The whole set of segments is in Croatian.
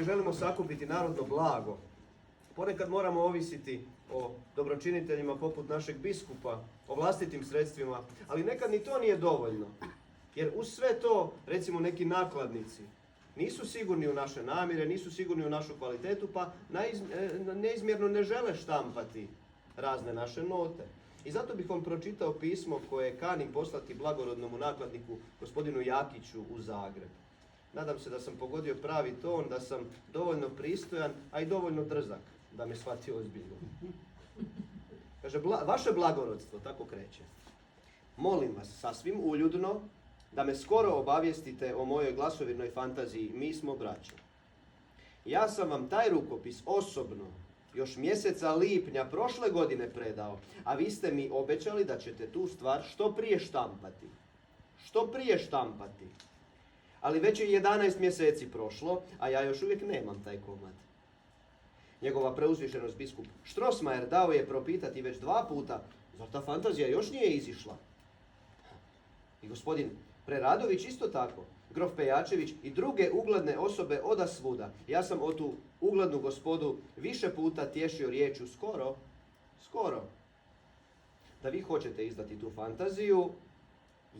želimo sakupiti narodno blago, ponekad moramo ovisiti o dobročiniteljima poput našeg biskupa, o vlastitim sredstvima, ali nekad ni to nije dovoljno. Jer uz sve to, recimo neki nakladnici, nisu sigurni u naše namjere, nisu sigurni u našu kvalitetu, pa neizmjerno ne žele štampati razne naše note. I zato bih vam pročitao pismo koje kanim poslati blagorodnomu nakladniku gospodinu Jakiću u Zagreb. Nadam se da sam pogodio pravi ton, da sam dovoljno pristojan, a i dovoljno drzak da me shvati ozbiljno. Kaže, vaše blagorodstvo, tako kreće. Molim vas, sasvim uljudno, da me skoro obavijestite o mojoj glasovirnoj fantaziji Mi smo braća. Ja sam vam taj rukopis osobno još mjeseca lipnja prošle godine predao, a vi ste mi obećali da ćete tu stvar što prije štampati. Što prije štampati. Ali već je 11 mjeseci prošlo, a ja još uvijek nemam taj komad. Njegova preuzvišenost biskup Strossmayer dao je propitati već 2 puta, zar ta fantazija još nije izišla? I gospodin Preradović isto tako, grof Pejačević i druge ugledne osobe odasvuda. Ja sam o tu uglednu gospodu više puta tješio riječju skoro. Da vi hoćete izdati tu fantaziju,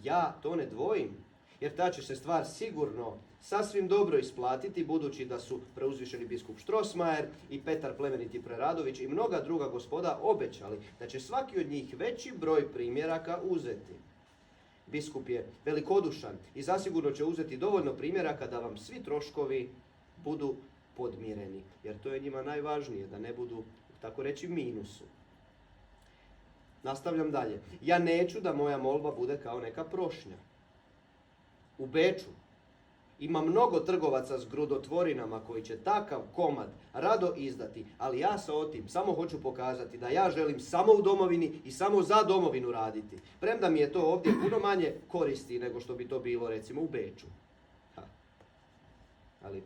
ja to ne dvojim, jer ta će se stvar sigurno sasvim dobro isplatiti, budući da su preuzvišeni biskup Strossmayer i Petar Plemeniti Preradović i mnoga druga gospoda obećali da će svaki od njih veći broj primjeraka uzeti. Biskup je velikodušan i zasigurno će uzeti dovoljno primjeraka da vam svi troškovi budu podmireni, jer to je njima najvažnije, da ne budu, tako reći, minusu. Nastavljam dalje. Ja neću da moja molba bude kao neka prošnja. U Beču ima mnogo trgovaca s grudotvorinama koji će takav komad rado izdati, ali ja sa otim samo hoću pokazati da ja želim samo u domovini i samo za domovinu raditi. Premda mi je to ovdje puno manje koristi nego što bi to bilo recimo u Beču. Ali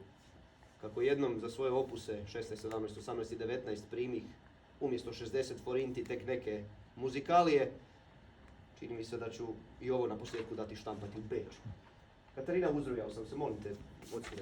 kako jednom za svoje opuse 16, 17, 18 i 19 primih umjesto 60 forinti tek neke muzikalije, čini mi se da ću i ovo na posljedku dati štampati u Beču. Katarina, uzrujao sam se, molim te, odsvire.